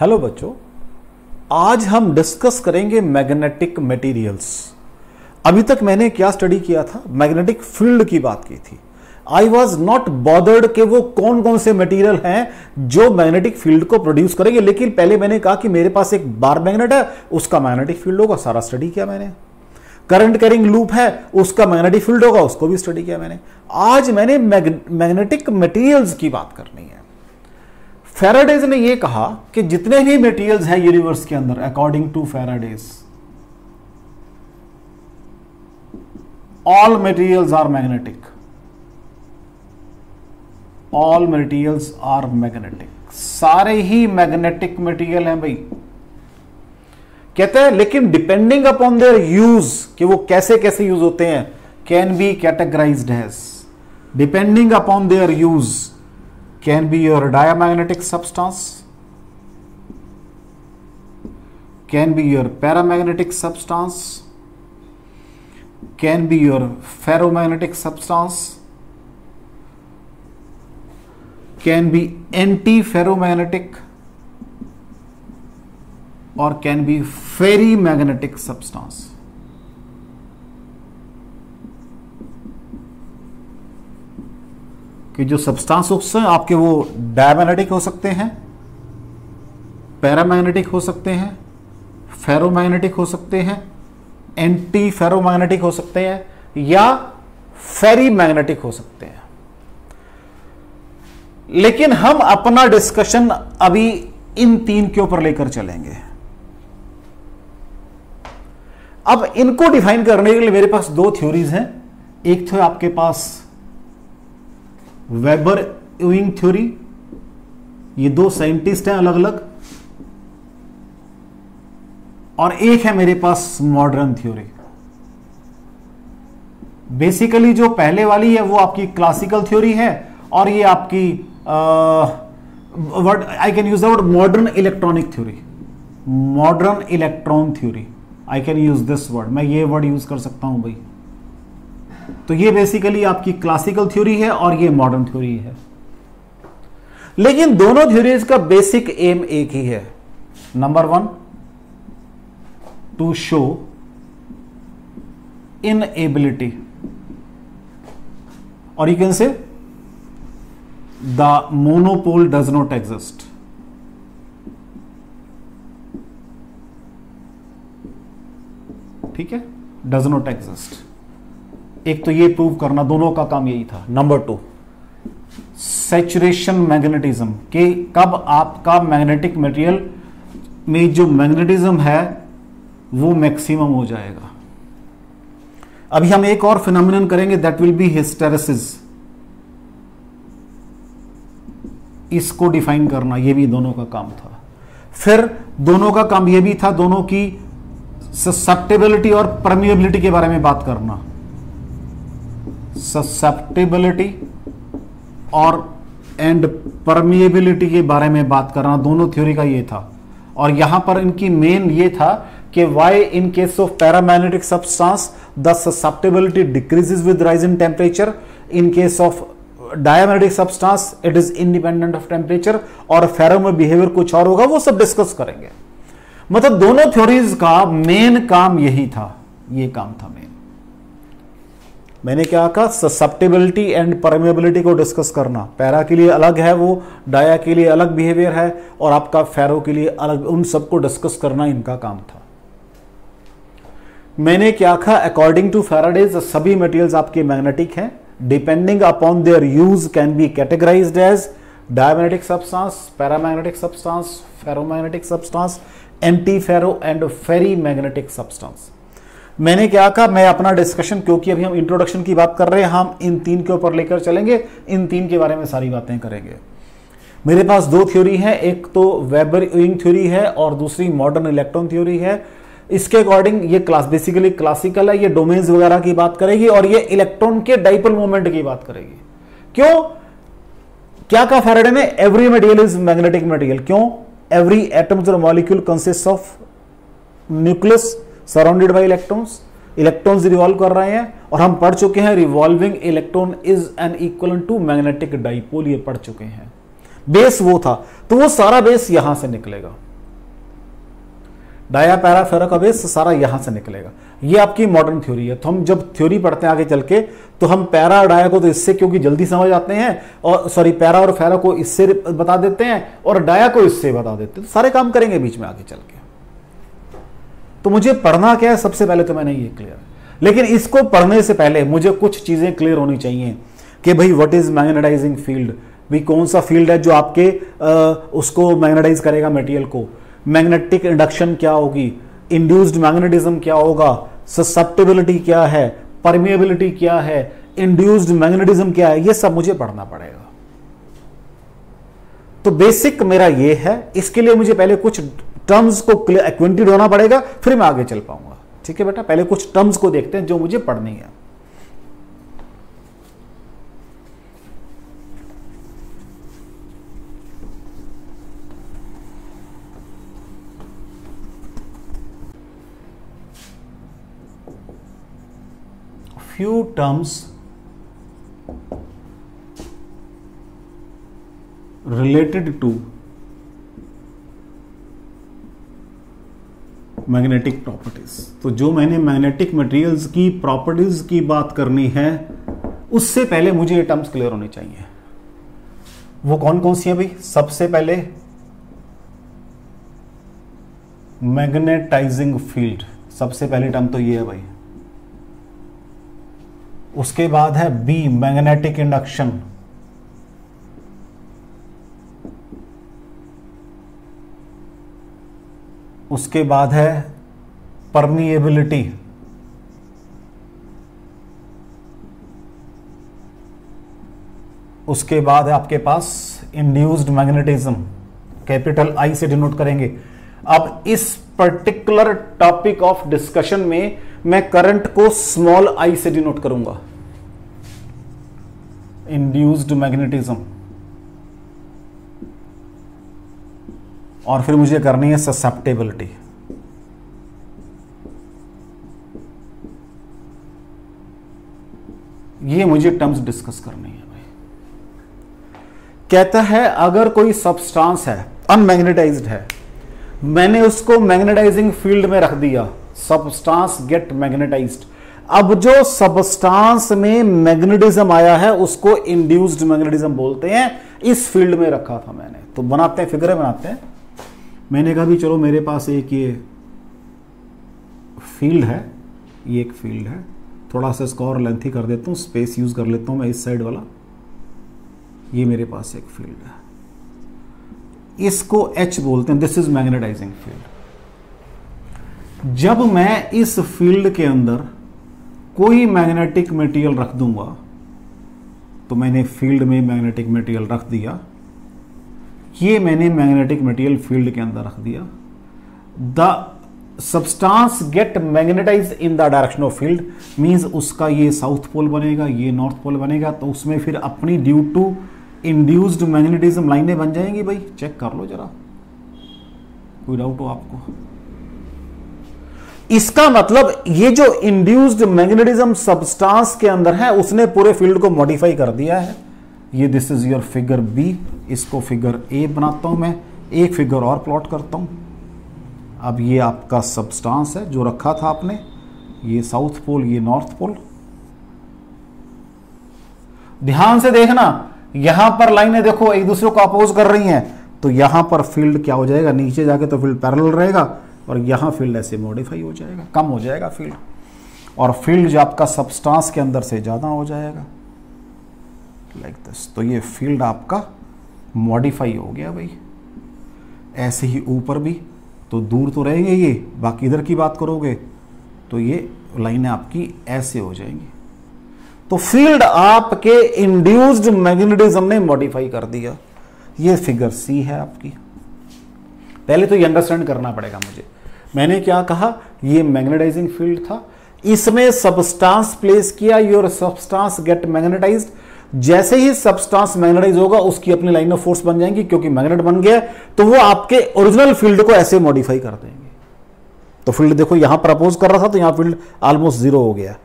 Hello बच्चों, आज हम डिस्कस करेंगे मैग्नेटिक मटेरियल्स। अभी तक मैंने क्या स्टडी किया था? मैग्नेटिक फील्ड की बात की थी। आई वॉज नॉट बॉदर्ड कि वो कौन कौन से मटेरियल हैं जो मैग्नेटिक फील्ड को प्रोड्यूस करेंगे, लेकिन पहले मैंने कहा कि मेरे पास एक बार मैग्नेट है, उसका मैग्नेटिक फील्ड होगा, सारा स्टडी किया मैंने। करंट कैरिंग लूप है, उसका मैग्नेटिक फील्ड होगा, उसको भी स्टडी किया मैंने। आज मैंने मैग्नेटिक मटेरियल्स की बात करनी है। फैराडेज ने यह कहा कि जितने भी मटेरियल्स हैं यूनिवर्स के अंदर, according to Faraday's, all materials are magnetic. All materials are magnetic, सारे ही मैग्नेटिक मटेरियल हैं भाई। कहते हैं लेकिन डिपेंडिंग अपॉन देयर यूज, कि वो कैसे कैसे यूज होते हैं, can be categorised as, depending upon their use, can be your diamagnetic substance, can be your paramagnetic substance, can be your ferromagnetic substance, can be anti-ferromagnetic, or can be ferrimagnetic substance. कि जो substance हैं आपके वो diamagnetic हो सकते हैं, paramagnetic हो सकते हैं, फेरोमैग्नेटिक हो सकते हैं, एंटी फेरोमैग्नेटिक हो सकते हैं, या फेरी मैग्नेटिक हो सकते हैं। लेकिन हम अपना डिस्कशन अभी इन तीन के ऊपर लेकर चलेंगे। अब इनको डिफाइन करने के लिए मेरे पास दो थ्योरीज हैं। एक तो आपके पास वेबर यूइंग थ्योरी, ये दो साइंटिस्ट हैं अलग अलग, और एक है मेरे पास मॉडर्न थ्योरी। बेसिकली जो पहले वाली है वो आपकी क्लासिकल थ्योरी है, और ये आपकी word I can use the word modern electronic theory, modern electron theory. I can use this word, मैं ये वर्ड यूज कर सकता हूं भाई। तो ये बेसिकली आपकी क्लासिकल थ्योरी है और ये मॉडर्न थ्योरी है। लेकिन दोनों थ्योरीज का बेसिक एम एक ही है। Number one, to show inability, और you can say the monopole does not exist. ठीक है, डज नॉट एग्जिस्ट। एक तो ये प्रूव करना, दोनों का काम यही था। नंबर टू, सैचुरेशन मैग्नेटिज्म, कि कब आपका मैग्नेटिक मटेरियल में जो मैग्नेटिज्म है वो मैक्सिमम हो जाएगा। अभी हम एक और फिनोमिनन करेंगे, दैट विल बी हिस्टेरेसिस। इसको डिफाइन करना ये भी दोनों का काम था। फिर दोनों का काम ये भी था दोनों की ससेप्टेबिलिटी और परमिएबिलिटी के बारे में बात करना। ससेप्टेबिलिटी और एंड परमिएबिलिटी के बारे में बात करना, दोनों थ्योरी का ये था। और यहां पर इनकी मेन ये था कि why in case of paramagnetic substance the susceptibility decreases with rise in temperature, in case of diamagnetic substance it is independent of temperature, और फेरो में बिहेवियर कुछ और होगा, वो सब डिस्कस करेंगे। मतलब दोनों थ्योरीज का मेन काम यही था, ये काम था मेन। मैंने क्या कहा? ससेप्टेबिलिटी एंड परमेबिलिटी को डिस्कस करना। पैरा के लिए अलग है वो, डाया के लिए अलग बिहेवियर है, और आपका फेरो के लिए अलग, उन सबको डिस्कस करना इनका काम था। मैंने क्या कहा? अकॉर्डिंग टू फैराडेज सभी मटेरियल्स आपके मैग्नेटिक हैं, depending upon their use can be categorised as diamagnetic substance, paramagnetic substance, ferromagnetic substance, anti ferro and ferri magnetic substance. मैंने क्या कहा? मैं अपना डिस्कशन, क्योंकि अभी हम इंट्रोडक्शन की बात कर रहे हैं, हम इन तीन के ऊपर लेकर चलेंगे, इन तीन के बारे में सारी बातें करेंगे। मेरे पास दो थ्योरी है, एक तो वेबर यूइंग थ्योरी है और दूसरी मॉडर्न इलेक्ट्रॉन थ्योरी है। इसके अकॉर्डिंग ये क्लास बेसिकली क्लासिकल है, ये डोमेन्स वगैरह की बात करेगी, और ये इलेक्ट्रॉन के डाइपोल मोमेंट की बात करेगी। क्यों? क्या कहा फैराडे ने? Every material is magnetic material. क्यों? एवरी एटम्स और molecule consist of nucleus surrounded by electrons. Electrons revolve कर रहे हैं, और हम पढ़ चुके हैं revolving electron is an equal to magnetic dipole, ये पढ़ चुके हैं। बेस वो था, तो वो सारा बेस यहां से निकलेगा। डाया पैरा फेरा का बेस सारा यहां से निकलेगा। ये आपकी मॉडर्न थ्योरी है। तो हम जब थ्योरी पढ़ते हैं आगे चल के, तो हम पैरा और डाया को तो इससे क्योंकि जल्दी समझ आते हैं, और सॉरी पैरा और फेरा को इससे बता देते हैं और डाया को इससे बता देते हैं, तो सारे काम करेंगे बीच में आगे चल के। तो मुझे पढ़ना क्या है सबसे पहले तो मैंने ये क्लियर, लेकिन इसको पढ़ने से पहले मुझे कुछ चीजें क्लियर होनी चाहिए कि भाई व्हाट इज मैग्नेटाइजिंग फील्ड, भाई कौन सा फील्ड है जो आपके उसको मैग्नेटाइज करेगा मटेरियल को। मैग्नेटिक इंडक्शन क्या होगी, इंड्यूस्ड मैग्नेटिज्म क्या होगा, ससेप्टिबिलिटी क्या है, परमिएबिलिटी क्या है, इंड्यूस्ड मैग्नेटिज्म क्या है, ये सब मुझे पढ़ना पड़ेगा। तो बेसिक मेरा ये है, इसके लिए मुझे पहले कुछ टर्म्स को एक्वेंटेड होना पड़ेगा, फिर मैं आगे चल पाऊंगा। ठीक है बेटा, पहले कुछ टर्म्स को देखते हैं जो मुझे पढ़नी है। Few terms related to magnetic properties. तो जो मैंने मैग्नेटिक मटेरियल्स की प्रॉपर्टीज की बात करनी है, उससे पहले मुझे ये टर्म्स क्लियर होने चाहिए। वो कौन कौन सी है भाई? सबसे पहले मैग्नेटाइजिंग फील्ड, सबसे पहली टर्म तो ये है भाई। उसके बाद है बी, मैग्नेटिक इंडक्शन। उसके बाद है परमिएबिलिटी। उसके बाद है आपके पास इंड्यूस्ड मैग्नेटिज्म, कैपिटल आई से डिनोट करेंगे। अब इस पर्टिकुलर टॉपिक ऑफ डिस्कशन में मैं करंट को स्मॉल आई से डिनोट करूंगा, इंड्यूस्ड मैग्नेटिज्म। और फिर मुझे करनी है ससेप्टिबिलिटी। ये मुझे टर्म्स डिस्कस करनी है भाई। कहता है अगर कोई सब्सटेंस है, अनमैग्नेटाइज्ड है, मैंने उसको मैग्नेटाइजिंग फील्ड में रख दिया, सब्सटेंस गेट मैग्नेटाइज्ड। अब जो सब्सटेंस में मैग्नेटिज्म आया है उसको इंड्यूस्ड मैग्नेटिज्म बोलते हैं। इस फील्ड में रखा था मैंने, तो बनाते हैं, फिगर बनाते हैं। मैंने कहा भी चलो मेरे पास एक ये फील्ड है, ये एक फील्ड है, थोड़ा सा इसको और लेंथी कर देता हूँ, स्पेस यूज कर लेता हूँ मैं इस साइड वाला। ये मेरे पास एक फील्ड है, इसको H बोलते हैं, दिस इज मैग्नेटाइजिंग फील्ड। जब मैं इस फील्ड के अंदर कोई मैग्नेटिक मटेरियल रख दूंगा, तो मैंने फील्ड में मैग्नेटिक मटेरियल रख दिया, ये मैंने मैग्नेटिक मटेरियल फील्ड के अंदर रख दिया। The substance get magnetise in the direction of field, means उसका ये साउथ पोल बनेगा, ये नॉर्थ पोल बनेगा, तो उसमें फिर अपनी ड्यू टू इंड्यूस्ड मैग्नेटिज्म लाइनें बन जाएंगी भाई। चेक कर लो जरा, कोई डाउट हो आपको? इसका मतलब ये जो इंड्यूस्ड मैग्नेटिज्म सब्सटेंस के अंदर है उसने पूरे फील्ड को मॉडिफाई कर दिया है। ये this is your figure B, इसको फिगर ए बनाता हूं मैं, एक फिगर और प्लॉट करता हूं। अब ये आपका सब्सटेंस है जो रखा था आपने, ये साउथ पोल, ये नॉर्थ पोल। ध्यान से देखना, यहां पर लाइनें देखो एक दूसरे को अपोज कर रही हैं, तो यहां पर फील्ड क्या हो जाएगा, नीचे जाके तो फील्ड पैरेलल रहेगा, और यहां फील्ड ऐसे मॉडिफाई हो जाएगा, कम हो जाएगा फील्ड, और फील्ड जो आपका सब्सटेंस के अंदर से ज्यादा हो जाएगा, लाइक दिस। तो ये फील्ड आपका मॉडिफाई हो गया भाई। ऐसे ही ऊपर भी, तो दूर तो रहेंगे ये, बाकी इधर की बात करोगे तो ये लाइनें आपकी ऐसे हो जाएंगी। तो फील्ड आपके इंड्यूस्ड मैग्नेटिज्म ने मॉडिफाई कर दिया। ये फिगर सी है आपकी। पहले तो ये अंडरस्टैंड करना पड़ेगा मुझे। मैंने क्या कहा, ये मैग्नेटाइजिंग फील्ड था, इसमें सब्सटेंस प्लेस किया, योर सब्सटेंस गेट मैग्नेटाइज्ड। जैसे ही सब्सटेंस मैग्नेटाइज होगा उसकी अपनी लाइन ऑफ फोर्स बन जाएंगी, क्योंकि मैग्नेट बन गया, तो वो आपके ओरिजिनल फील्ड को ऐसे मॉडिफाई कर देंगे। तो फील्ड देखो यहां पर अपोज कर रहा था, तो यहां फील्ड ऑलमोस्ट जीरो हो गया,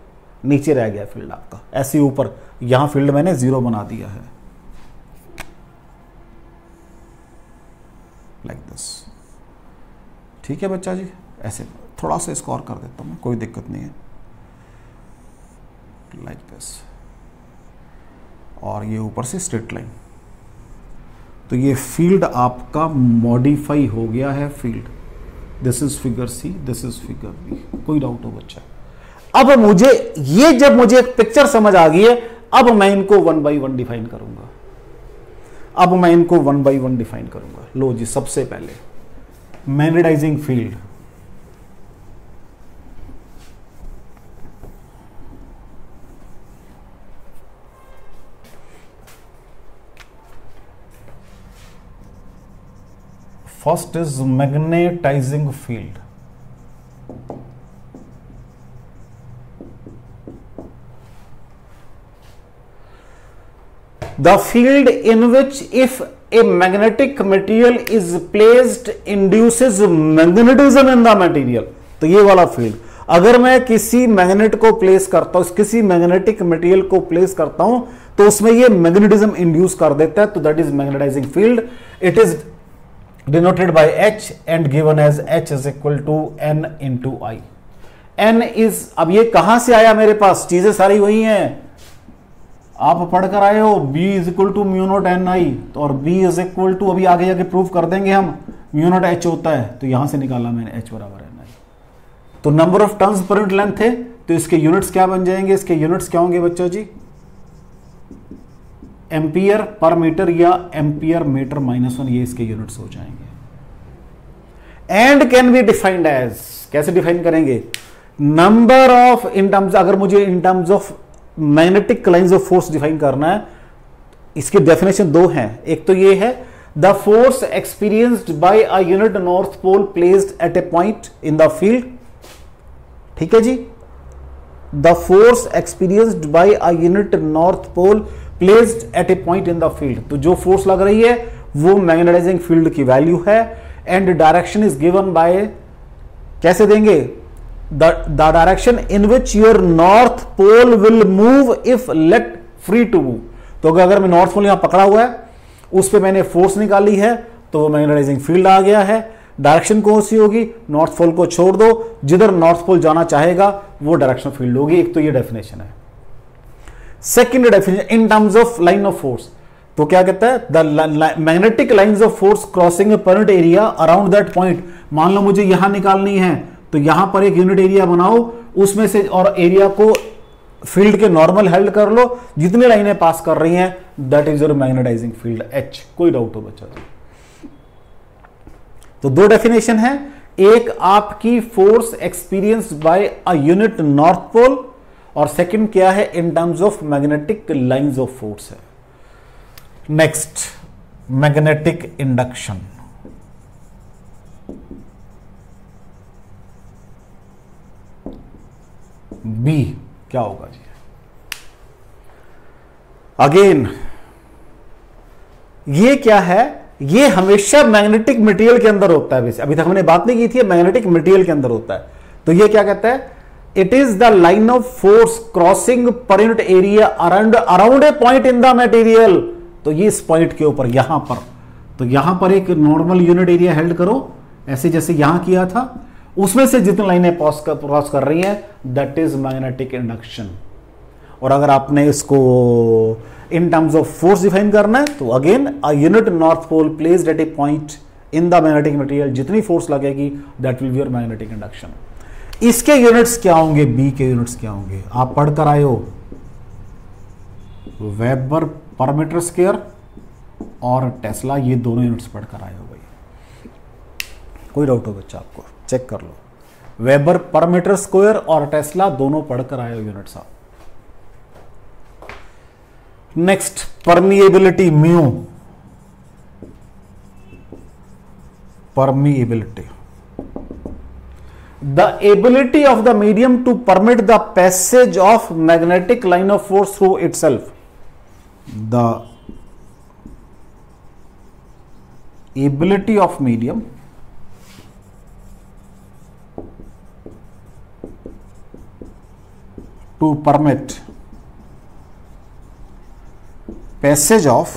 नीचे रह गया फील्ड आपका, ऐसे ऊपर यहां फील्ड मैंने जीरो बना दिया है, लाइक दिस। ठीक है बच्चा जी, ऐसे थोड़ा सा इसको और कर देता हूँ मैं, कोई दिक्कत नहीं है, लाइक दिस, और ये ऊपर से स्ट्रेट लाइन। तो ये फील्ड आपका मॉडिफाई हो गया है field. This is figure C, this is figure B, कोई डाउट हो बच्चा? अब मुझे ये, जब मुझे एक पिक्चर समझ आ गई है, अब मैं इनको 1 by 1 डिफाइन करूंगा। अब मैं इनको 1 by 1 डिफाइन करूंगा। लो जी, सबसे पहले magnetising field. First is magnetising field. The field in which if a magnetic material is placed induces magnetism in the material। तो ये वाला फील्ड, अगर मैं किसी मैग्नेट को प्लेस करता हूं, किसी मैग्नेटिक मटेरियल को प्लेस करता हूं, तो उसमें ये मैग्नेटिज्म इंड्यूस कर देता है, तो that is magnetising field. It is denoted by H and given as H is equal to N into I। N is, अब ये कहां से आया मेरे पास, चीजें सारी वही हैं, आप पढ़कर आए हो, B is equal to mu naught N I, तो और B इज इक्वल टू, अभी आगे जाके प्रूव कर देंगे हम, म्यू नॉट H होता है, तो यहां से निकाला मैंने H बराबर एन आई। तो number of turns per unit length है, तो इसके यूनिट्स क्या बन जाएंगे, इसके यूनिट्स क्या होंगे बच्चों जी, एम्पियर पर मीटर या एम्पियर मीटर -1, ये इसके यूनिट्स हो जाएंगे। And can be defined as, कैसे डिफाइन करेंगे, नंबर ऑफ, इन टर्म्स, अगर मुझे in terms of magnetic lines of force define करना है, इसकी डेफिनेशन दो हैं। एक तो ये है, the force experienced by a unit north pole placed at a point in the field. ठीक है जी, the force experienced by a unit north pole placed at a point in the field. तो जो फोर्स लग रही है वो magnetising field की वैल्यू है। And direction is given by, कैसे देंगे, the direction in which your north pole will move if let free to move। तो अगर मैं नॉर्थ पोल यहां पकड़ा हुआ है, उस पे मैंने फोर्स निकाली है, तो वो मैग्नेटाइजिंग फील्ड आ गया है। डायरेक्शन कौन सी होगी, नॉर्थ पोल को छोड़ दो, जिधर नॉर्थ पोल जाना चाहेगा वो डायरेक्शन फील्ड होगी। एक तो ये डेफिनेशन है। Second definition, in terms of line of force, तो क्या कहता है, the magnetic lines of force crossing A point area around that point. मान लो मुझे यहां निकालनी है, तो यहां पर एक यूनिट एरिया बनाओ, उसमें से, और एरिया को फील्ड के नॉर्मल हेल्ड कर लो, जितनी लाइनें पास कर रही हैं, that is your magnetising field H। कोई डाउट हो बच्चा? तो दो डेफिनेशन है, एक आपकी force experienced by a unit north pole, और सेकंड क्या है, in terms of magnetic lines of force है। Next, magnetic induction. बी क्या होगा जी, अगेन ये क्या है, ये हमेशा मैग्नेटिक मटेरियल के अंदर होता है। वैसे अभी तक हमने बात नहीं की थी, मैग्नेटिक मटेरियल के अंदर होता है। तो ये क्या कहता है, it is the line of force crossing पर unit area around a point in the material. तो ये इस पॉइंट के ऊपर, यहां पर, तो यहां पर एक नॉर्मल यूनिट एरिया हेल्ड करो, ऐसे जैसे यहां किया था, उसमें से जितनी लाइनें क्रॉस कर रही हैं, दैट इज मैग्नेटिक इंडक्शन। और अगर आपने इसको in terms of force define करना है, तो again a unit north pole placed at a point in the magnetic material, जितनी फोर्स लगेगी that will be your magnetic induction. इसके यूनिट्स क्या होंगे, बी के यूनिट्स क्या होंगे, आप पढ़कर आए हो, वेबर पर मीटर स्क्वायर और टेस्ला, ये दोनों यूनिट्स पढ़कर आए हो भाई। कोई डाउट हो बच्चा आपको, चेक कर लो, वेबर पर मीटर स्क्वायर और टेस्ला दोनों पढ़कर आए हो यूनिट्स आप। Next, permeability mu, permeability, the ability of the medium to permit the passage of magnetic line of force through itself. The ability of medium to permit passage of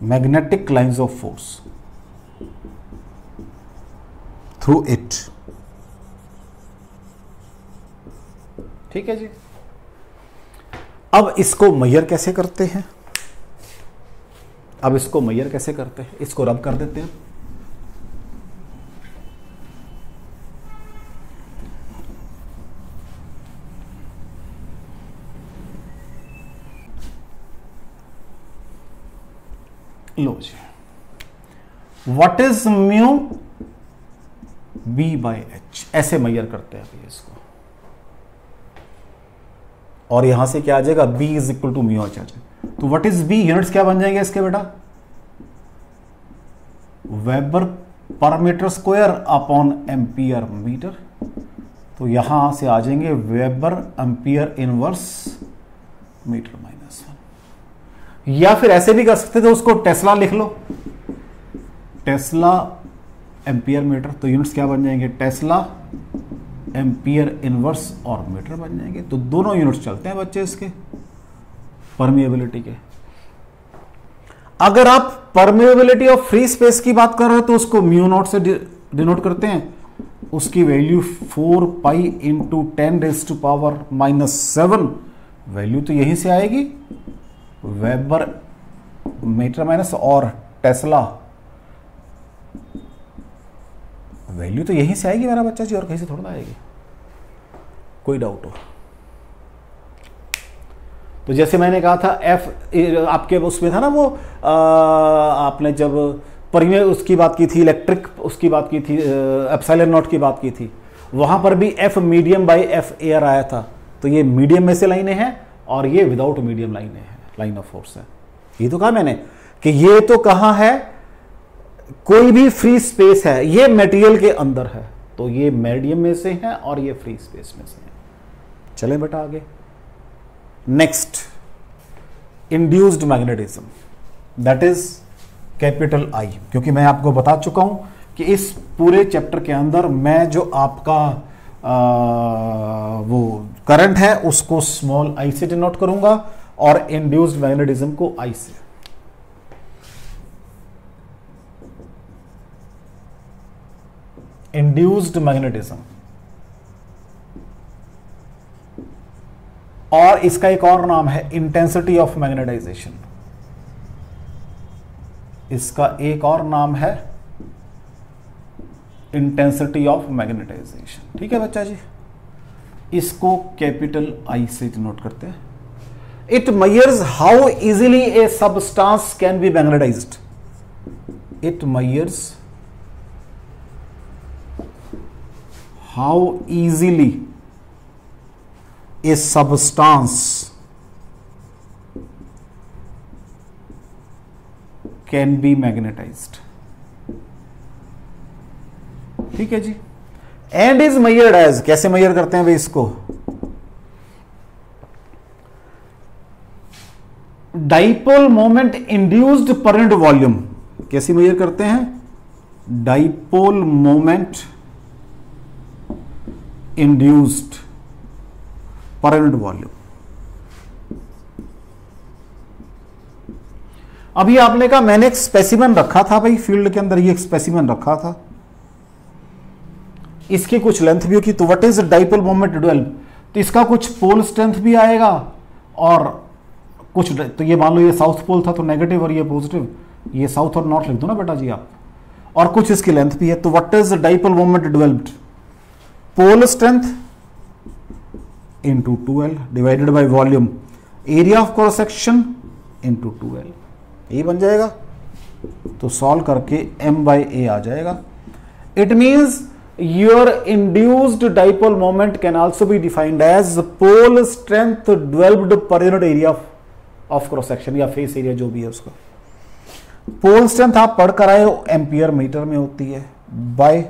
magnetic lines of force through it. ठीक है जी। अब इसको major कैसे करते हैं? इसको रब कर देते हैं। लो जी, what is mu B by H, ऐसे मेजर करते हैं अभी इसको, और यहां से क्या आ जाएगा, B is equal to mu H आ जाएगा। तो व्हाट इज बी, यूनिट्स क्या बन जाएंगे इसके बेटा, वेबर पर metre square upon ampere metre. तो यहां से आ जाएंगे weber ampere inverse metre minus 1, या फिर ऐसे भी कर सकते थे, उसको टेस्ला लिख लो, टेस्ला एम्पियर मीटर। तो यूनिट्स क्या बन जाएंगे, टेस्ला एम्पियर इनवर्स और मीटर बन जाएंगे। तो दोनों यूनिट्स चलते हैं बच्चे इसके परमिएबिलिटी के। अगर आप परमिएबिलिटी ऑफ फ्री स्पेस की बात कर रहे हो तो उसको म्यू नॉट से डिनोट करते हैं। उसकी वैल्यू 4 पाई इंटू 10⁻⁻7 वैल्यू तो यहीं से आएगी, वेबर मीटर माइनस, और टेस्ला वैल्यू तो यहीं से आएगी मेरा बच्चा जी, और कहीं से थोड़ा ना आएगी, कोई डाउट हो तो। जैसे मैंने कहा था एफ आपके उसमें था ना वो आपने जब परिमेय उसकी बात की थी, इलेक्ट्रिक उसकी बात की थी, एप्सिलॉन नॉट की बात की थी, वहां पर भी F medium by F air आया था। तो ये मीडियम में से लाइनें हैं और ये विदाउट मीडियम लाइनें हैं, लाइन ऑफ फोर्स है। ये तो कहा मैंने कि ये तो कहा है कोई भी फ्री स्पेस है, ये मटेरियल के अंदर है, तो ये मीडियम में से है और ये फ्री स्पेस में से है। चलें बेटा आगे। Next, induced magnetism, that is capital I. क्योंकि मैं आपको बता चुका हूं कि इस पूरे चैप्टर के अंदर मैं जो आपका वो करंट है उसको स्मॉल आई से डिनोट करूंगा और इंड्यूस्ड मैग्नेटिज्म को आई से। इंड्यूस्ड मैग्नेटिज्म, और इसका एक और नाम है इंटेंसिटी ऑफ मैग्नेटाइजेशन। इसका एक और नाम है इंटेंसिटी ऑफ मैग्नेटाइजेशन। ठीक है बच्चा जी, इसको कैपिटल आई से डिनोट करते हैं। It measures how easily A substance can be magnetised. It measures how easily a substance can be magnetized। ठीक है जी। एंड इज मेजर्ड एज, कैसे मेजर करते हैं भाई इसको, डाइपोल मोमेंट इंड्यूस्ड पर यूनिट वॉल्यूम। कैसे मेजर करते हैं, डाइपोल मोमेंट इंड्यूस्ड पर यूनिट वॉल्यूम। अभी आपने कहा मैंने एक स्पेसिमेन रखा था भाई फील्ड के अंदर, ये एक स्पेसिमेन रखा था, इसकी कुछ लेंथ भी होगी। तो व्हाट इज डाइपोल मोमेंट 12, तो इसका कुछ पोल स्ट्रेंथ भी आएगा और कुछ, तो ये मान लो ये साउथ पोल था तो नेगेटिव और ये पॉजिटिव, ये साउथ और नॉर्थ लिख दो ना बेटा जी आप, और कुछ इसकी लेंथ भी है। तो what is dipole moment 12, pole strength into 2L divided by volume, area of cross section into 2L, ये बन जाएगा। तो सॉल्व करके m by a आ जाएगा। It means your induced dipole moment can also be defined as pole strength developed per unit area of cross section या face area जो भी है उसका। पोल स्ट्रेंथ आप पढ़ कर आए हो, एम्पियर मीटर में होती है बाय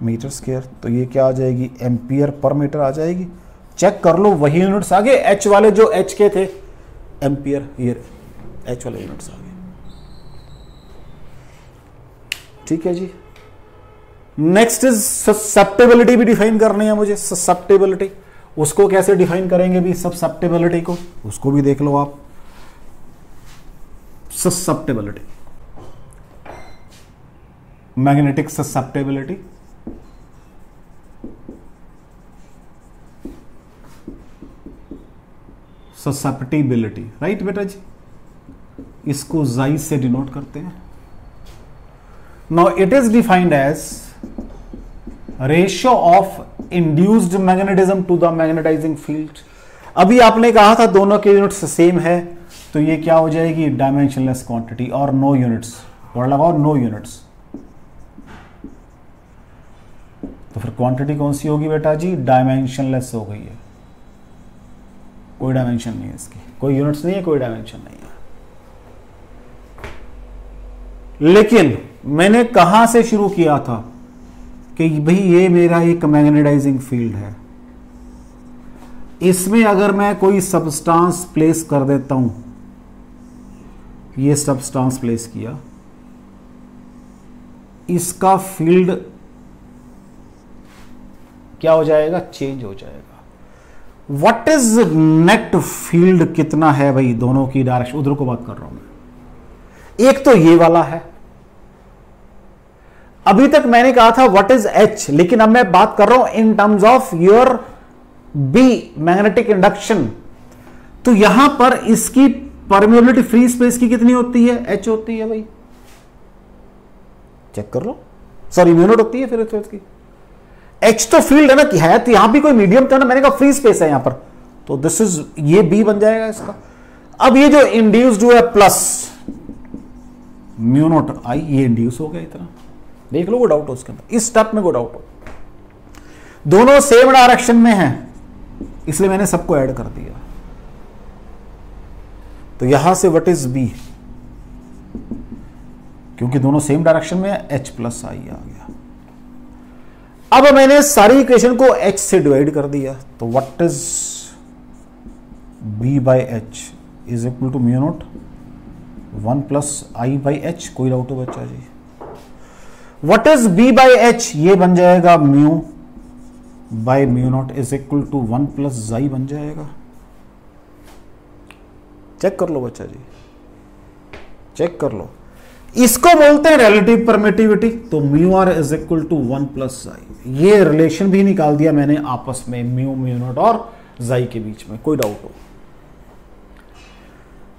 मीटर स्क्वायर। तो ये क्या आ जाएगी, एम्पियर पर मीटर आ जाएगी। चेक कर लो वही यूनिट्स आगे, एच वाले जो एच के थे एम्पियर, ये एच वाले यूनिट्स आगे। ठीक है जी। नेक्स्ट इज ससेप्टेबिलिटी भी डिफाइन करनी है मुझे। ससेप्टेबिलिटी, उसको कैसे डिफाइन करेंगे भी, ससेप्टेबिलिटी को उसको भी देख लो आप। susceptibility, magnetic susceptibility, susceptibility, right बेटा जी, इसको जाई से डिनोट करते हैं. Now it is defined as ratio of induced magnetism to the magnetising field. अभी आपने कहा था दोनों के यूनिट्स सेम है, तो ये क्या हो जाएगी, डायमेंशनलेस क्वांटिटी और नो यूनिट्स, और लगाओ नो यूनिट्स. तो फिर क्वांटिटी कौन सी होगी बेटा जी, डायमेंशनलेस हो गई है, कोई डायमेंशन नहीं है इसकी, कोई यूनिट्स नहीं है, कोई डायमेंशन नहीं है. लेकिन मैंने कहां से शुरू किया था कि भाई ये मेरा एक मैग्नेटाइजिंग फील्ड है, इसमें अगर मैं कोई सब्सटेंस प्लेस कर देता हूं, ये सब्सटेंस प्लेस किया, इसका फील्ड क्या हो जाएगा, चेंज हो जाएगा. व्हाट इज नेट फील्ड कितना है भाई, दोनों की डायरेक्शन, उधर को बात कर रहा हूं मैं. एक तो ये वाला है, अभी तक मैंने कहा था व्हाट इज एच, लेकिन अब मैं बात कर रहा हूं in terms of your B, magnetic induction. तो यहां पर इसकी परमेबिलिटी फ्री स्पेस की कितनी होती है, एच होती है भाई, चेक कर लो, सॉरी म्यू नॉट होती है फिर इसकी. एच तो फील्ड है ना, कि है तो यहां भी कोई मीडियम था ना, मैंने कहा फ्री स्पेस है यहां पर, तो दिस इज, ये बी बन जाएगा इसका. अब ये जो इंड्यूस्ड हुआ है प्लस म्यू नॉट आई, ये इंड्यूस हो गया इतना, देख लो, वो डाउट हो उसके अंदर, इस स्टेप में वो डाउट हो. दोनों सेम डायरेक्शन में हैं, इसलिए मैंने सबको ऐड कर दिया. तो यहां से व्हाट इज बी, क्योंकि दोनों सेम डायरेक्शन में है, एच प्लस आई आ गया. अब मैंने सारी इक्वेशन को एच से डिवाइड कर दिया, तो what is B by H is equal to mu naught 1 plus I by H. कोई डाउट हो बच्चा जी, what is B by H, ये बन जाएगा mu by mu naught is equal to 1 plus chi बन जाएगा. चेक कर लो बच्चा जी, चेक कर लो. इसको बोलते हैं रिलेटिव परमिटिविटी, तो mu R is equal to 1 plus chi. ये रिलेशन भी निकाल दिया मैंने आपस में, म्यू म्यू नॉट और जाई के बीच में, कोई डाउट हो.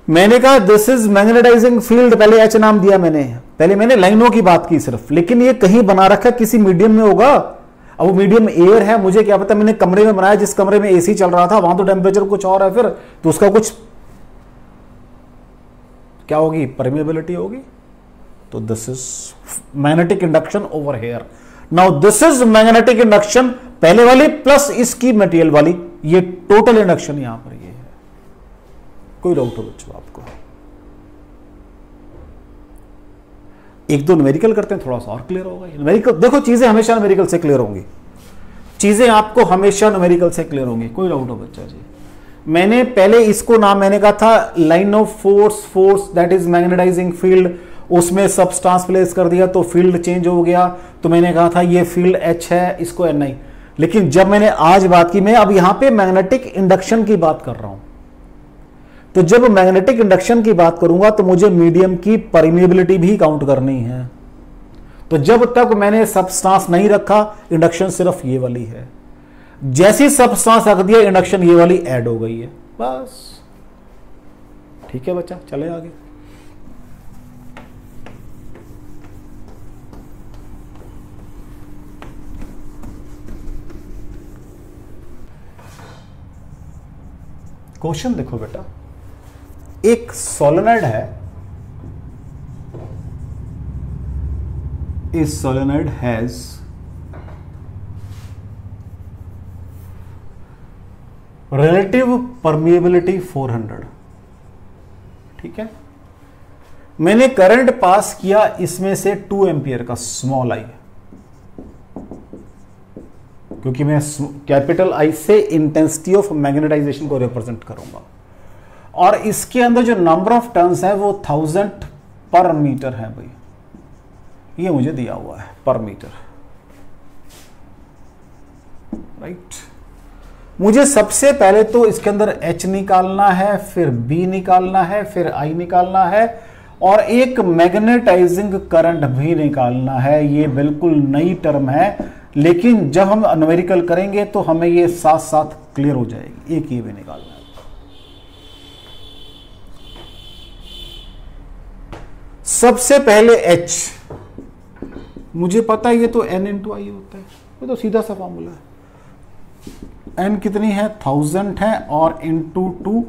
मैंने कहा दिस इज मैग्नेटाइजिंग फील्ड, पहले एच नाम दिया मैंने, पहले मैंने लाइनों की बात की सिर्फ, लेकिन ये कहीं बना रखा किसी मीडियम में होगा. अब वो मीडियम एयर है, मुझे क्या पता, मैंने कमरे में बनाया, जिस कमरे में एसी चल रहा था वहां तो टेम्परेचर कुछ और है, फिर तो उसका कुछ क्या होगी, परमेबिलिटी होगी. तो this is magnetic induction over here. Now this is magnetic induction पहले वाली प्लस इसकी मटेरियल वाली, ये टोटल इंडक्शन यहां पर ये है. कोई डाउट हो बच्चों आपको? एक दो न्यूमेरिकल करते हैं, थोड़ा सा और क्लियर होगा. न्यूमेरिकल देखो, चीजें हमेशा न्यूमेरिकल से क्लियर होंगी, चीजें आपको हमेशा न्यूमेरिकल से क्लियर होंगी. कोई डाउट हो बच्चा जी? मैंने पहले इसको नाम मैंने कहा था line of force, force that is magnetising field, उसमें सब्सटेंस प्लेस कर दिया तो फील्ड चेंज हो गया, तो मैंने कहा था ये फील्ड एच है, इसको एन आई. लेकिन जब मैंने आज बात की, मैं अब यहां पे मैग्नेटिक इंडक्शन की बात कर रहा हूं, तो जब मैग्नेटिक इंडक्शन की बात करूंगा तो मुझे मीडियम की परमिएबिलिटी भी काउंट करनी है. तो जब तक मैंने सब्सटेंस नहीं रखा, इंडक्शन सिर्फ ये वाली है. जैसी सब्सटेंस रख दिया, इंडक्शन ये वाली ऐड हो गई है, बस. ठीक है बच्चा, चले आगे. क्वेश्चन देखो बेटा, एक सोलेनॉइड है, इस सोलेनॉइड हैज रिलेटिव परमिएबिलिटी 400. ठीक है, मैंने करंट पास किया इसमें से 2 एम्पियर का, स्मॉल आई, क्योंकि मैं कैपिटल आई से इंटेंसिटी ऑफ मैग्नेटाइजेशन को रिप्रेजेंट करूंगा, और इसके अंदर जो नंबर ऑफ टर्न्स है वो 1000 पर मीटर है भाई, ये मुझे दिया हुआ है पर मीटर. राइट, मुझे सबसे पहले तो इसके अंदर H निकालना है, फिर B निकालना है, फिर I निकालना है, और एक मैग्नेटाइजिंग करंट भी निकालना है। ये बिल्कुल नई टर्म है, लेकिन जब हम न्यूमेरिकल करेंगे तो हमें ये साथ साथ क्लियर हो जाएगी। एक ये भी निकालना है। सबसे पहले H, मुझे पता है ये तो N इंटू आई होता है, ये तो सीधा सा फॉर्मूला है। N कितनी है 1000 है और इंटू 2,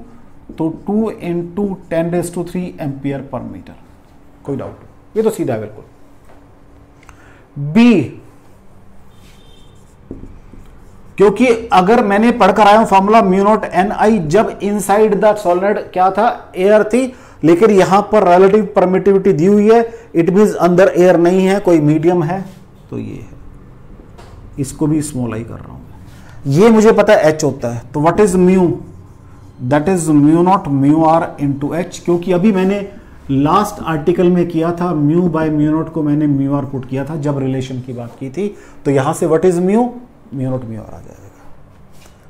तो 2 इंटू 10⁻³ एम्पियर पर मीटर। कोई डाउट? ये तो सीधा है बिल्कुल। B, क्योंकि अगर मैंने पढ़कर आया हूं फॉर्मूला म्यू नॉट एन आई, जब इनसाइड द सॉलिड क्या था, एयर थी, लेकिन यहां पर रिलेटिव परमिटिविटी दी हुई है, इट मींस अंदर एयर नहीं है, कोई मीडियम है, तो ये है। इसको भी स्मॉल आई कर रहा हूं। ये मुझे पता है H होता है, तो what is mu, that is mu naught mu R into H. क्योंकि अभी मैंने लास्ट आर्टिकल में किया था म्यू बाय म्यू नॉट को मैंने म्यू आर पुट किया था जब रिलेशन की बात की थी, तो यहां से what is mu, mu naught mu R आ जाएगा।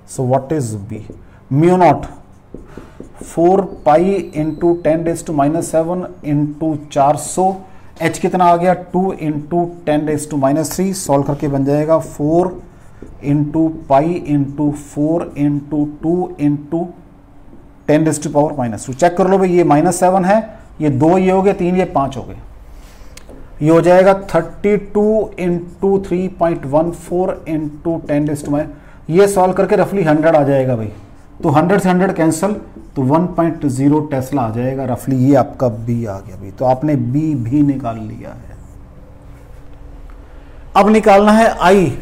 So what is B, mu naught 4 pi into 10⁻⁻7 into 400, H कितना आ गया 2 इंटू 10⁻³ सॉल्व करके बन जाएगा 4 into pi into 4 into 2 into 10⁻⁻²। Check कर लो भाई, ये -7 है, ये 2 ये हो गए, 3 ये 5 हो गए, ये हो जाएगा 32 इंटू 3.14 इंटू 10⁻, ये सॉल्व करके रफली 100 आ जाएगा भाई। तो 100 से 100 कैंसिल, तो 1.0 टेस्ला आ जाएगा रफली। ये आपका बी आ गया भाई, तो आपने बी भी निकाल लिया है। अब निकालना है आई।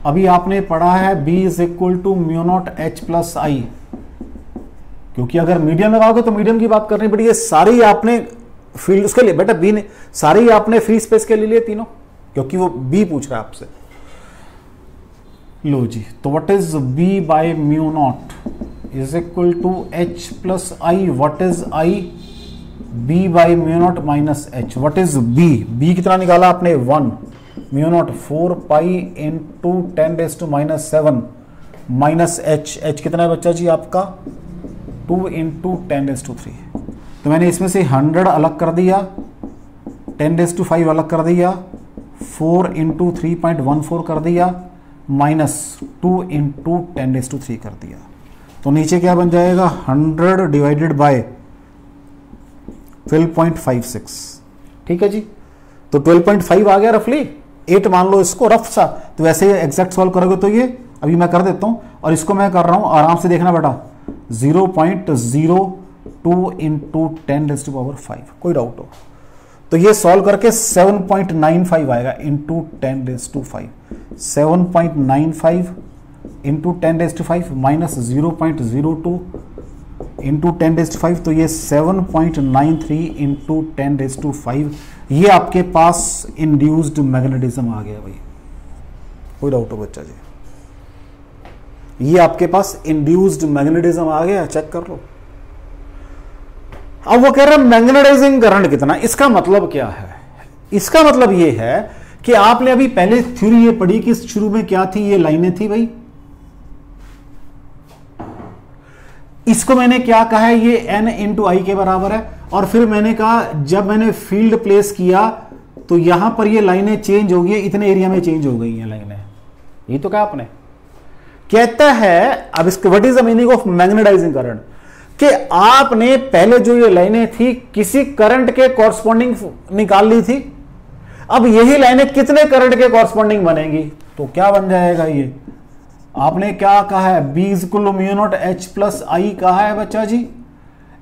अभी आपने पढ़ा है B is equal to mu naught H plus I, क्योंकि अगर मीडियम लगाओगे तो मीडियम की बात करनी पड़ेगी। सारी आपने फील्ड उसके लिए बेटा बी ने, सारे ही आपने फ्री स्पेस के लिए तीनों, क्योंकि वो बी पूछ रहा है आपसे। लो जी, तो what is B by mu naught is equal to H plus I. What is I, B by mu naught minus H. What is B, B कितना निकाला आपने 1, mu naught 4 pi into 10⁻⁻7 minus H. H कितना है बच्चा जी आपका 2 into 10⁻³ तो मैंने इसमें से 100 अलग कर दिया, 10⁻5 अलग कर दिया, 4 इंटू 3.14 कर दिया, माइनस 2 इंटू 10⁻³ कर दिया। तो नीचे क्या बन जाएगा 100 डिवाइडेड बाय 12.56। ठीक है जी, तो 12.5 आ गया रफली, 8 मान लो इसको रफ सा। तो वैसे एग्जैक्ट सॉल्व करोगे तो ये अभी मैं कर देता हूं, और इसको मैं कर रहा हूं आराम से देखना बेटा 0.02 इंटू 10⁻⁵। कोई डाउट हो तो ये सॉल्व करके 7.95 आएगा इंटू 10⁻⁵। 7.95 इंटू 10⁻⁵ माइनस 0.02 इंटू 10⁻⁵, तो ये 7.93 इंटू 10⁻⁵। ये आपके पास इंड्यूस्ड मैग्नेटिज्म आ गया भाई। कोई डाउट हो बच्चा जी, ये आपके पास इंड्यूस्ड मैग्नेटिज्म आ गया, चेक कर लो। अब वो कह रहे हैं मैग्नेटाइजिंग करंट कितना, इसका मतलब क्या है? इसका मतलब ये है कि आपने अभी पहले थ्योरी ये पढ़ी कि शुरू में क्या थी, ये लाइनें थी भाई। इसको मैंने क्या कहा है, ये n इंटू आई के बराबर है। और फिर मैंने कहा जब मैंने फील्ड प्लेस किया तो यहां पर ये लाइनें चेंज हो गई, इतने एरिया में चेंज हो गई हैं लाइनें। ये तो कहा आपने, कहता है अब इसके what is the meaning of magnetising current, कि आपने पहले जो ये लाइनें थी किसी करंट के कॉरस्पॉन्डिंग निकाल ली थी, अब यही लाइनें कितने करंट के कॉरस्पॉन्डिंग बनेगी, तो क्या बन जाएगा ये, आपने क्या कहा है B is equal to mu naught H plus I कहा है बच्चा जी।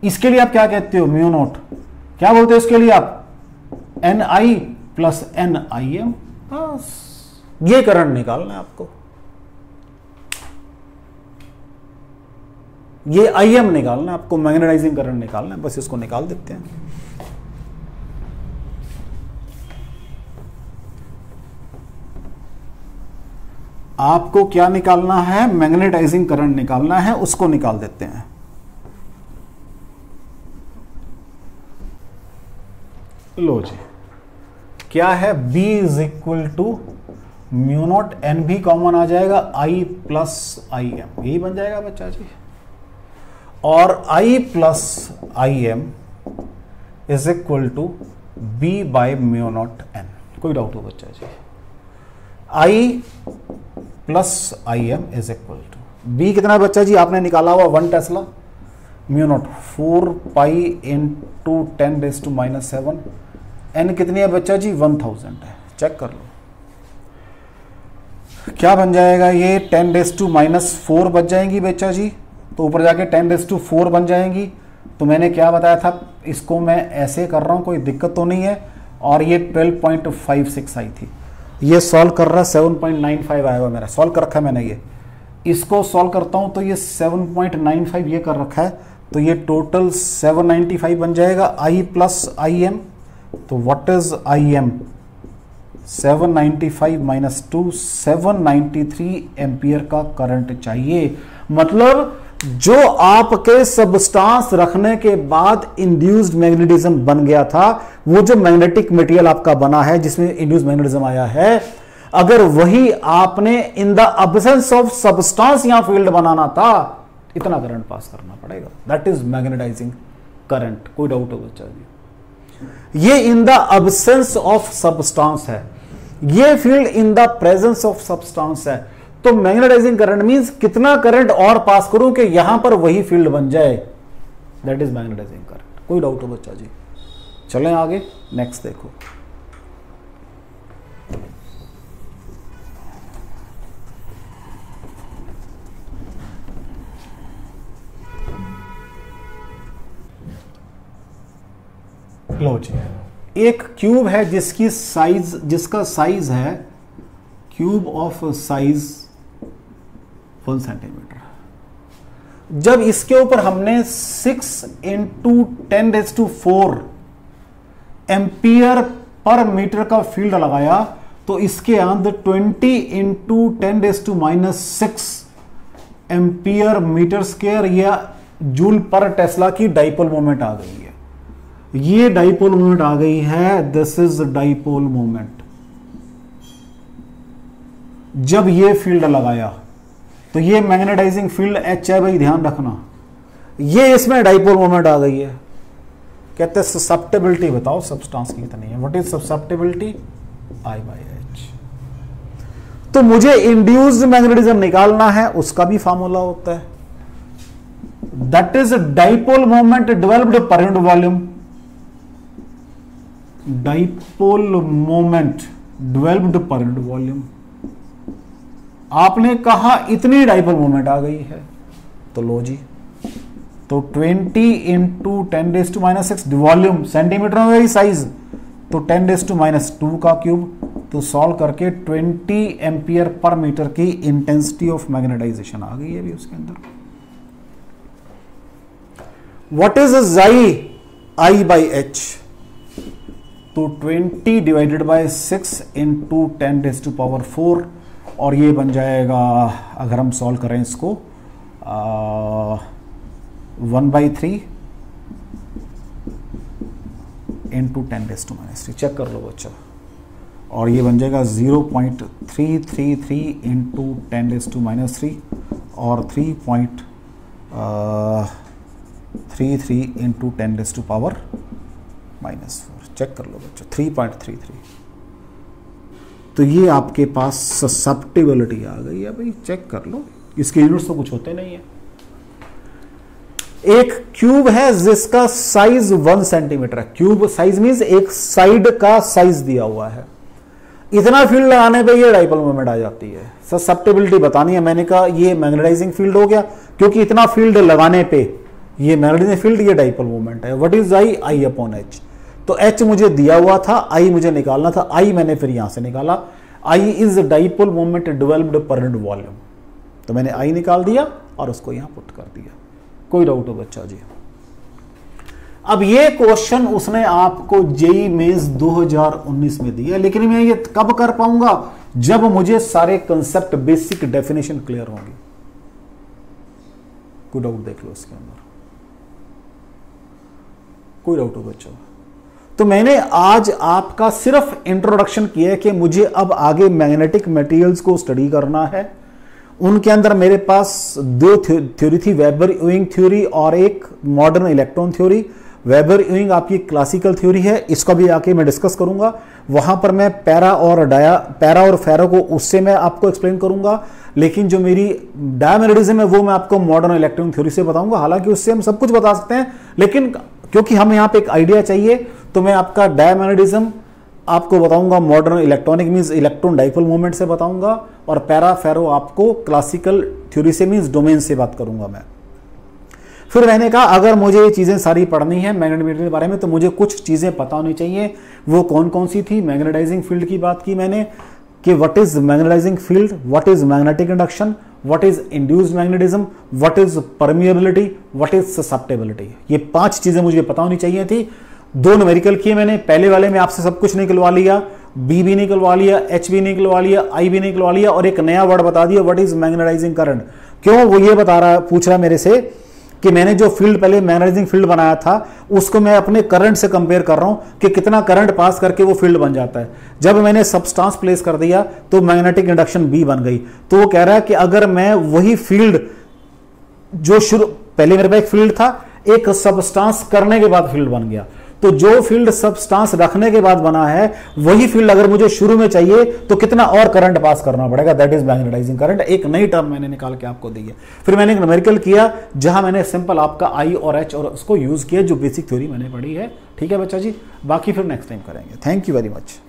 इसके लिए आप क्या कहते हो, म्यू नॉट क्या बोलते हो इसके लिए आप, N I plus N I M. बस ये करंट निकालना है आपको, ये आई एम निकालना है आपको, मैग्नेटाइजिंग करंट निकालना है। बस इसको निकाल देते हैं। आपको क्या निकालना है, मैग्नेटाइजिंग करंट निकालना है, उसको निकाल देते हैं। लो जी, क्या है B is equal to mu naught, N भी कॉमन आ जाएगा, I प्लस आई एम, यही बन जाएगा बच्चा जी। और I plus I M is equal to B by mu naught N. कोई डाउट हो बच्चा जी? I plus I M is equal to B कितना है बच्चा जी? आपने निकाला हुआ 1 tesla, mu naught 4 pi into 10⁻⁻⁷। N कितनी है बच्चा जी? 1000 है। चेक कर लो क्या बन जाएगा ये, 10⁻⁻4 बच जाएंगी बच्चा जी, तो ऊपर जाके 10⁻4 बन जाएंगी। तो मैंने क्या बताया था, इसको मैं ऐसे कर रहा हूं, कोई दिक्कत तो नहीं है। और ये 12.56 आई थी, ये सॉल्व कर रहा है 7.95 आया हुआ मेरा, सॉल्व कर रखा है मैंने। ये इसको सॉल्व करता हूं तो ये 7.95 ये कर रखा है, तो ये टोटल 795 बन जाएगा। आई प्लस आई एम, तो what is I am? 795 minus 2, 793 ampere का करंट चाहिए। मतलब जो आपके सबस्टांस रखने के बाद इंड्यूस्ड मैग्नेटिज्म बन गया था, वो जो मैग्नेटिक मटेरियल आपका बना है जिसमें इंड्यूस्ड मैग्नेटिज्म आया है, अगर वही आपने in the absence of substance यहां फील्ड बनाना था, इतना करंट पास करना पड़ेगा। That is magnetising current. कोई डाउट हो बच्चा जी? ये in the absence of substance है, ये field in the presence of substance है। तो मैग्नेटाइजिंग करंट मींस कितना करंट और पास करूं कि यहां पर वही फील्ड बन जाए, दैट इज मैग्नेटाइजिंग करंट। कोई डाउट हो बच्चा जी? चलें आगे, नेक्स्ट देखो। लो जी, एक क्यूब है जिसका साइज है क्यूब ऑफ साइज 1 सेंटीमीटर। जब इसके ऊपर हमने 6 इंटू 10⁻⁴ एम्पियर पर मीटर का फील्ड लगाया, तो इसके अंदर 20 इंटू 10⁻⁻6 एम्पियर मीटर स्क्वायर या जूल पर टेस्ला की डाइपोल मोमेंट आ गई है। ये डाइपोल मोमेंट आ गई है, दिस इज डाइपोल मोमेंट। जब ये फील्ड लगाया तो ये मैग्नेटाइजिंग फील्ड एच है भाई, ध्यान रखना। ये इसमें डाइपोल मोमेंट आ गई है। कहते हैं ससेप्टिबिलिटी बताओ सबस्टांस की कितनी है। What is susceptibility? I by H. तो मुझे इंड्यूस्ड मैग्नेटिज्म निकालना है, उसका भी फार्मूला होता है, that is dipole moment developed per unit volume. Dipole moment developed per unit volume. आपने कहा इतनी डाइपोल मोमेंट आ गई है, तो लो जी, तो 20 इंटू 10⁻⁻6 वॉल्यूम सेंटीमीटर में गई साइज, तो 10⁻⁻2 का क्यूब। तो सॉल्व करके 20 एम्पियर पर मीटर की इंटेंसिटी ऑफ मैग्नेटाइजेशन आ गई है भी उसके अंदर। What is I by H? तो 20 डिवाइडेड बाय 6 इंटू 10⁻⁴, और ये बन जाएगा, अगर हम सॉल्व करें इसको, 1/3 इंटू 10⁻⁻3। चेक कर लो बच्चा, और ये बन जाएगा 0.333 इंटू 10⁻³ और 3.33 इंटू 10⁻⁻⁴। चेक कर लो बच्चों, 3.33। तो ये आपके पास ससेप्टिबिलिटी आ गई है भाई, चेक कर लो। इसके यूनिट्स तो कुछ होते नहीं है। एक क्यूब है जिसका साइज 1 सेंटीमीटर है। क्यूब साइज मींस एक साइड का साइज दिया हुआ है। इतना फील्ड लगाने पे ये डाइपोल मोमेंट आ जाती है। ससेप्टिबिलिटी बतानी है, मैंने कहा ये मैग्नेटाइजिंग फील्ड हो गया, क्योंकि इतना फील्ड लगाने पे ये मैग्नेटाइजिंग फील्ड, ये डाइपोल मोमेंट है। What is I upon H? तो एच मुझे दिया हुआ था, आई मुझे निकालना था, आई मैंने फिर यहां से निकाला। I is dipole moment developed per unit volume, तो मैंने आई निकाल दिया और उसको यहां पुट कर दिया। कोई डाउट हो बच्चा जी? अब ये क्वेश्चन उसने आपको जेई मेंस 2019 में दिया, लेकिन मैं ये कब कर पाऊंगा? जब मुझे सारे कंसेप्ट, बेसिक डेफिनेशन क्लियर होंगी। कोई डाउट देख लो इसके अंदर, कोई डाउट हो बच्चों? तो मैंने आज आपका सिर्फ इंट्रोडक्शन किया है कि मुझे अब आगे मैग्नेटिक मटेरियल्स को स्टडी करना है। उनके अंदर मेरे पास 2 थ्योरी थी, वेबर यूइंग थ्योरी और एक मॉडर्न इलेक्ट्रॉन थ्योरी। वेबर यूइंग आपकी क्लासिकल थ्योरी है, इसको भी आके मैं डिस्कस करूंगा। वहां पर मैं पैरा और फेरो को उससे मैं आपको एक्सप्लेन करूंगा, लेकिन जो मेरी डायमैग्नेटिज्म है वो मैं आपको मॉडर्न इलेक्ट्रॉन थ्योरी से बताऊंगा। हालांकि उससे हम सब कुछ बता सकते हैं, लेकिन क्योंकि हमें यहाँ पे एक आइडिया चाहिए तो मैं आपका डायमैग्नेटिज्म आपको बताऊंगा modern electronic means electron dipole moment से बताऊंगा, और पैरा फेरो आपको क्लासिकल थ्योरी से मींस डोमेन से बात करूंगा मैं। फिर मैंने कहा अगर मुझे ये चीजें सारी पढ़नी है मैग्नेटिक मटेरियल के बारे में तो मुझे कुछ चीजें पता होनी चाहिए। वो कौन कौन सी थी? मैग्नेटाइजिंग फील्ड की बात की मैंने कि what is magnetising field, what is magnetic induction, what is induced magnetism, what is permeability, what is susceptibility. ये 5 चीजें मुझे पता होनी चाहिए थी। 2 न्यूमेरिकल किए मैंने, पहले वाले में आपसे सब कुछ निकलवा लिया, बी भी निकलवा लिया, एच भी निकलवा लिया, आई भी निकलवा लिया, और एक नया वर्ड बता दिया व्हाट इज मैग्नेटाइजिंग करंट। क्यों? वो ये पूछ रहा मेरे से कि मैंने जो फील्ड पहले मैग्नेटाइजिंग फील्ड बनाया था उसको मैं अपने करंट से कंपेयर कर रहा हूं कि कितना करंट पास करके वो फील्ड बन जाता है। जब मैंने सबस्टांस प्लेस कर दिया तो मैग्नेटिक इंडक्शन बी बन गई। तो वो कह रहा है कि अगर मैं वही फील्ड जो पहले मेरे पास एक फील्ड था, एक सबस्टांस करने के बाद फील्ड बन गया, तो जो फील्ड सबस्टांस रखने के बाद बना है वही फील्ड अगर मुझे शुरू में चाहिए तो कितना और करंट पास करना पड़ेगा, दैट इज मैग्नेटाइजिंग करंट। एक नई टर्म मैंने निकाल के आपको दी है। फिर मैंने एक न्यूमेरिकल किया जहां मैंने सिंपल आपका आई और एच और उसको यूज किया, जो बेसिक थ्योरी मैंने पढ़ी है। ठीक है बच्चा जी, बाकी फिर नेक्स्ट टाइम करेंगे। Thank you very much.